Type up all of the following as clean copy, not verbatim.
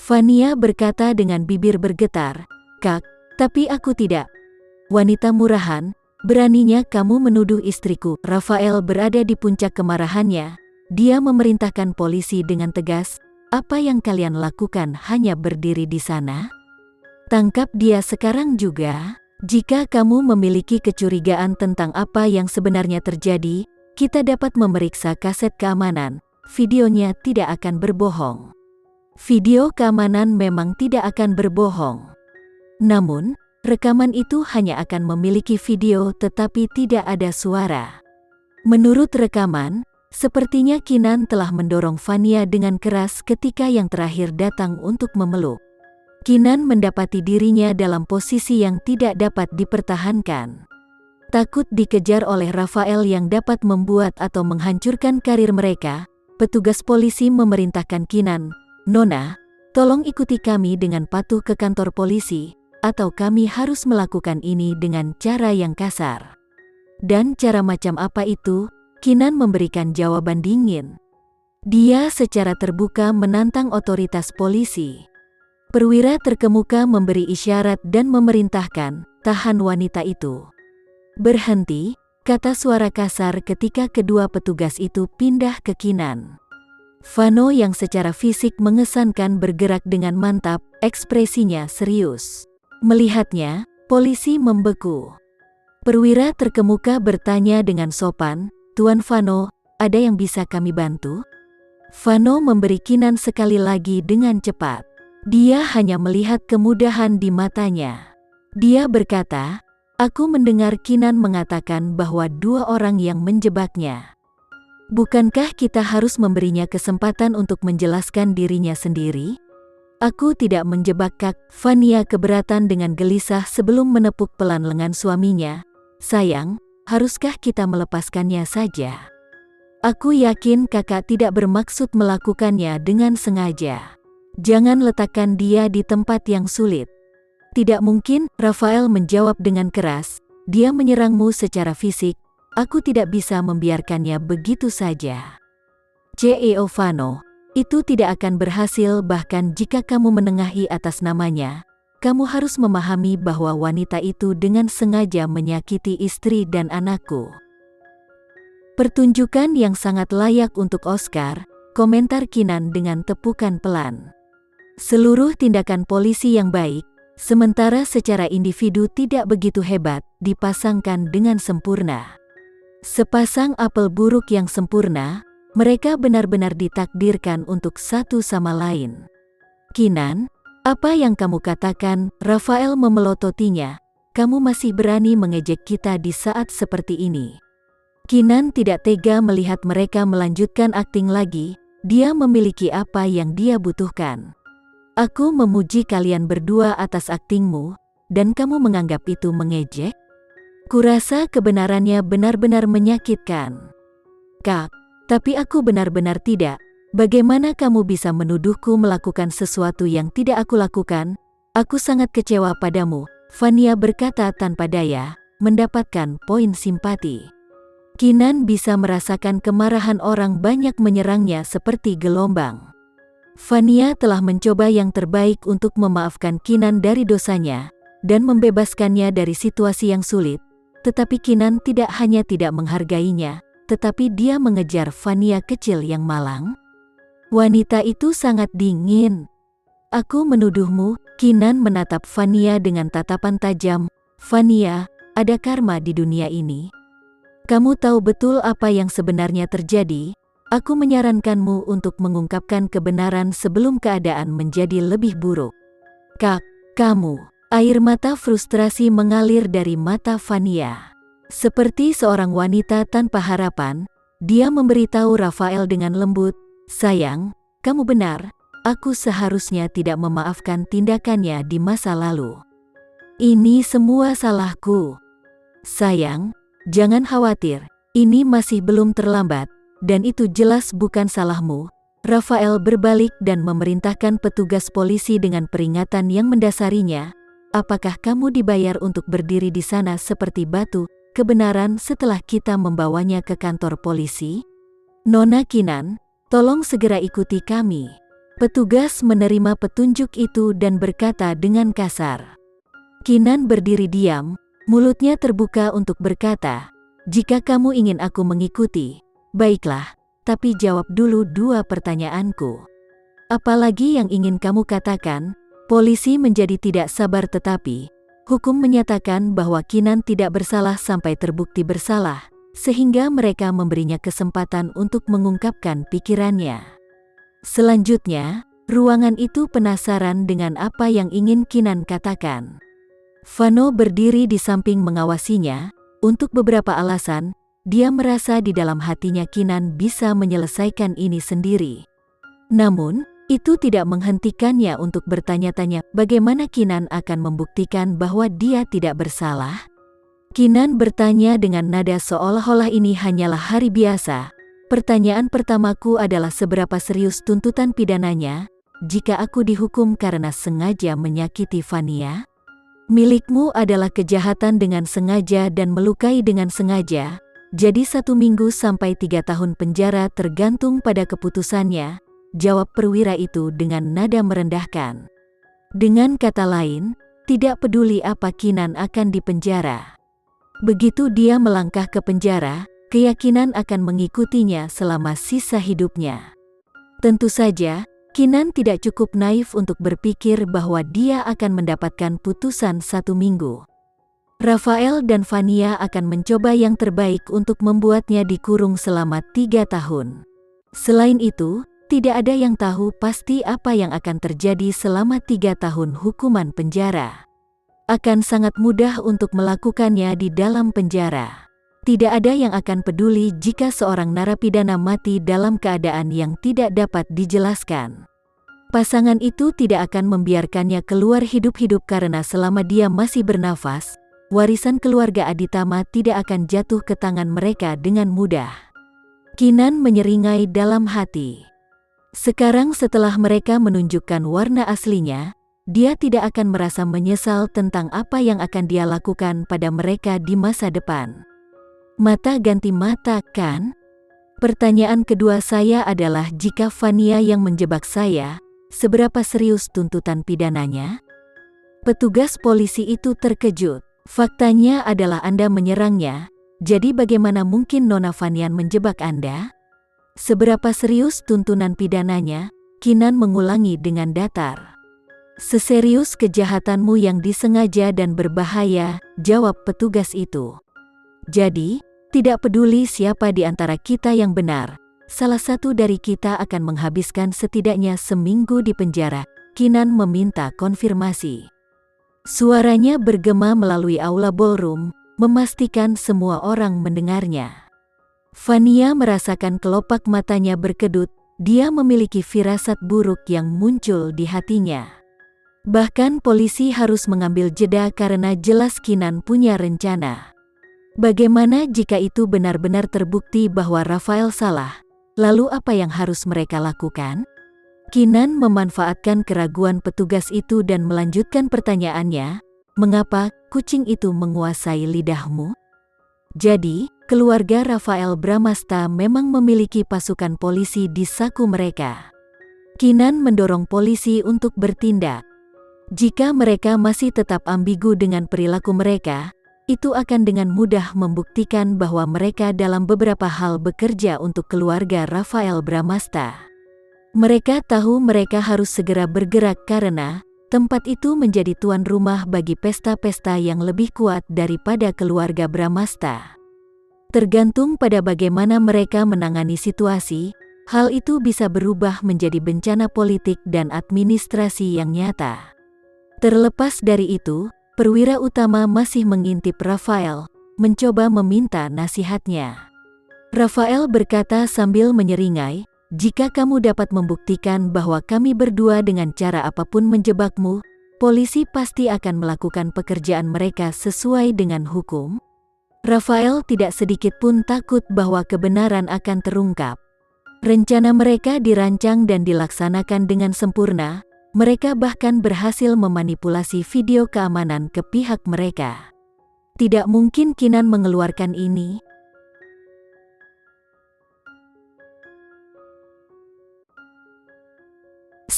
Vania berkata dengan bibir bergetar, "Kak, tapi aku tidak." "Wanita murahan, beraninya kamu menuduh istriku." Rafael berada di puncak kemarahannya. Dia memerintahkan polisi dengan tegas, "Apa yang kalian lakukan hanya berdiri di sana? Tangkap dia sekarang juga. Jika kamu memiliki kecurigaan tentang apa yang sebenarnya terjadi, kita dapat memeriksa kaset keamanan. Videonya tidak akan berbohong." Video keamanan memang tidak akan berbohong. Namun, rekaman itu hanya akan memiliki video tetapi tidak ada suara. Menurut rekaman, sepertinya Kinan telah mendorong Vania dengan keras ketika yang terakhir datang untuk memeluk. Kinan mendapati dirinya dalam posisi yang tidak dapat dipertahankan. Takut dikejar oleh Rafael yang dapat membuat atau menghancurkan karir mereka, petugas polisi memerintahkan Kinan, "Nona, tolong ikuti kami dengan patuh ke kantor polisi, atau kami harus melakukan ini dengan cara yang kasar." "Dan cara macam apa itu?" Kinan memberikan jawaban dingin. Dia secara terbuka menantang otoritas polisi. Perwira terkemuka memberi isyarat dan memerintahkan, "Tahan wanita itu." "Berhenti," kata suara kasar ketika kedua petugas itu pindah ke Kinan. Vano yang secara fisik mengesankan bergerak dengan mantap, ekspresinya serius. Melihatnya, polisi membeku. Perwira terkemuka bertanya dengan sopan, "Tuan Vano, ada yang bisa kami bantu?" Vano memberi Kinan sekali lagi dengan cepat. Dia hanya melihat kemudahan di matanya. Dia berkata, "Aku mendengar Kinan mengatakan bahwa dua orang yang menjebaknya. Bukankah kita harus memberinya kesempatan untuk menjelaskan dirinya sendiri?" "Aku tidak menjebak Kak." Vania keberatan dengan gelisah sebelum menepuk pelan lengan suaminya. "Sayang, haruskah kita melepaskannya saja? Aku yakin kakak tidak bermaksud melakukannya dengan sengaja. Jangan letakkan dia di tempat yang sulit." "Tidak mungkin," Rafael menjawab dengan keras. "Dia menyerangmu secara fisik. Aku tidak bisa membiarkannya begitu saja." "CEO Vano, itu tidak akan berhasil bahkan jika kamu menengahi atas namanya. Kamu harus memahami bahwa wanita itu dengan sengaja menyakiti istri dan anakku." "Pertunjukan yang sangat layak untuk Oscar," komentar Kinan dengan tepukan pelan. "Seluruh tindakan polisi yang baik, sementara secara individu tidak begitu hebat, dipasangkan dengan sempurna. Sepasang apel buruk yang sempurna, mereka benar-benar ditakdirkan untuk satu sama lain." "Kinan, apa yang kamu katakan?" Rafael memelototinya. "Kamu masih berani mengejek kita di saat seperti ini." Kinan tidak tega melihat mereka melanjutkan akting lagi. Dia memiliki apa yang dia butuhkan. "Aku memuji kalian berdua atas aktingmu, dan kamu menganggap itu mengejek? Kurasa kebenarannya benar-benar menyakitkan." "Kak, tapi aku benar-benar tidak. Bagaimana kamu bisa menuduhku melakukan sesuatu yang tidak aku lakukan? Aku sangat kecewa padamu." Vania berkata tanpa daya, mendapatkan poin simpati. Kinan bisa merasakan kemarahan orang banyak menyerangnya seperti gelombang. Vania telah mencoba yang terbaik untuk memaafkan Kinan dari dosanya, dan membebaskannya dari situasi yang sulit, tetapi Kinan tidak hanya tidak menghargainya, tetapi dia mengejar Vania kecil yang malang. Wanita itu sangat dingin. "Aku menuduhmu." Kinan menatap Vania dengan tatapan tajam. "Vania, ada karma di dunia ini. Kamu tahu betul apa yang sebenarnya terjadi. Aku menyarankanmu untuk mengungkapkan kebenaran sebelum keadaan menjadi lebih buruk." "Kak, kamu." Air mata frustrasi mengalir dari mata Vania. Seperti seorang wanita tanpa harapan, dia memberitahu Rafael dengan lembut, "Sayang, kamu benar. Aku seharusnya tidak memaafkan tindakannya di masa lalu. Ini semua salahku. Sayang, jangan khawatir. Ini masih belum terlambat, dan itu jelas bukan salahmu." Rafael berbalik dan memerintahkan petugas polisi dengan peringatan yang mendasarinya, "Apakah kamu dibayar untuk berdiri di sana seperti batu kebenaran setelah kita membawanya ke kantor polisi?" "Nona Kinan, tolong segera ikuti kami." Petugas menerima petunjuk itu dan berkata dengan kasar. Kinan berdiri diam, mulutnya terbuka untuk berkata, "Jika kamu ingin aku mengikuti, baiklah, tapi jawab dulu dua pertanyaanku. Apalagi yang ingin kamu katakan?" Polisi menjadi tidak sabar tetapi hukum menyatakan bahwa Kinan tidak bersalah sampai terbukti bersalah, sehingga mereka memberinya kesempatan untuk mengungkapkan pikirannya. Selanjutnya, ruangan itu penasaran dengan apa yang ingin Kinan katakan. Vano berdiri di samping mengawasinya. Untuk beberapa alasan, dia merasa di dalam hatinya Kinan bisa menyelesaikan ini sendiri. Namun, itu tidak menghentikannya untuk bertanya-tanya bagaimana Kinan akan membuktikan bahwa dia tidak bersalah. Kinan bertanya dengan nada seolah-olah ini hanyalah hari biasa. "Pertanyaan pertamaku adalah seberapa serius tuntutan pidananya jika aku dihukum karena sengaja menyakiti Vania? Milikmu adalah kejahatan dengan sengaja dan melukai dengan sengaja, jadi 1 minggu sampai 3 tahun penjara tergantung pada keputusannya," jawab perwira itu dengan nada merendahkan. Dengan kata lain, tidak peduli apa Kinan akan dipenjara. Begitu dia melangkah ke penjara, keyakinan akan mengikutinya selama sisa hidupnya. Tentu saja, Kinan tidak cukup naif untuk berpikir bahwa dia akan mendapatkan putusan 1 minggu. Rafael dan Vania akan mencoba yang terbaik untuk membuatnya dikurung selama 3 tahun. Selain itu, tidak ada yang tahu pasti apa yang akan terjadi selama 3 tahun hukuman penjara. Akan sangat mudah untuk melakukannya di dalam penjara. Tidak ada yang akan peduli jika seorang narapidana mati dalam keadaan yang tidak dapat dijelaskan. Pasangan itu tidak akan membiarkannya keluar hidup-hidup karena selama dia masih bernafas, warisan keluarga Aditama tidak akan jatuh ke tangan mereka dengan mudah. Kinan menyeringai dalam hati. Sekarang setelah mereka menunjukkan warna aslinya, dia tidak akan merasa menyesal tentang apa yang akan dia lakukan pada mereka di masa depan. Mata ganti mata, kan? Pertanyaan kedua saya adalah jika Vania yang menjebak saya, seberapa serius tuntutan pidananya? Petugas polisi itu terkejut. Faktanya adalah Anda menyerangnya, jadi bagaimana mungkin Nona Vanian menjebak Anda? Seberapa serius tuntunan pidananya? Kinan mengulangi dengan datar. "Seserius kejahatanmu yang disengaja dan berbahaya," jawab petugas itu. "Jadi, tidak peduli siapa di antara kita yang benar, salah satu dari kita akan menghabiskan setidaknya 1 minggu di penjara." Kinan meminta konfirmasi. Suaranya bergema melalui aula ballroom, memastikan semua orang mendengarnya. Vania merasakan kelopak matanya berkedut, dia memiliki firasat buruk yang muncul di hatinya. Bahkan polisi harus mengambil jeda karena jelas Kinan punya rencana. Bagaimana jika itu benar-benar terbukti bahwa Rafael salah? Lalu apa yang harus mereka lakukan? Kinan memanfaatkan keraguan petugas itu dan melanjutkan pertanyaannya, "Mengapa kucing itu menguasai lidahmu?" Jadi, keluarga Rafael Bramasta memang memiliki pasukan polisi di saku mereka. Kinan mendorong polisi untuk bertindak. Jika mereka masih tetap ambigu dengan perilaku mereka, itu akan dengan mudah membuktikan bahwa mereka dalam beberapa hal bekerja untuk keluarga Rafael Bramasta. Mereka tahu mereka harus segera bergerak karena tempat itu menjadi tuan rumah bagi pesta-pesta yang lebih kuat daripada keluarga Bramasta. Tergantung pada bagaimana mereka menangani situasi, hal itu bisa berubah menjadi bencana politik dan administrasi yang nyata. Terlepas dari itu, perwira utama masih mengintip Rafael, mencoba meminta nasihatnya. Rafael berkata sambil menyeringai, "Jika kamu dapat membuktikan bahwa kami berdua dengan cara apapun menjebakmu, polisi pasti akan melakukan pekerjaan mereka sesuai dengan hukum." Rafael tidak sedikit pun takut bahwa kebenaran akan terungkap. Rencana mereka dirancang dan dilaksanakan dengan sempurna, mereka bahkan berhasil memanipulasi video keamanan ke pihak mereka. Tidak mungkin Kinan mengeluarkan ini.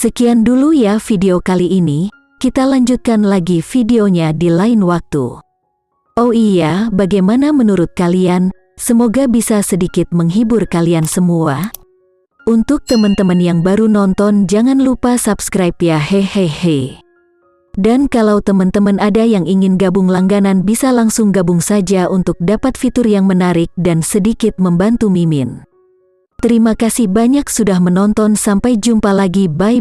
Sekian dulu ya video kali ini, kita lanjutkan lagi videonya di lain waktu. Oh iya, bagaimana menurut kalian? Semoga bisa sedikit menghibur kalian semua. Untuk teman-teman yang baru nonton, jangan lupa subscribe ya, hehehe. Dan kalau teman-teman ada yang ingin gabung langganan, bisa langsung gabung saja untuk dapat fitur yang menarik dan sedikit membantu Mimin. Terima kasih banyak sudah menonton, sampai jumpa lagi, bye.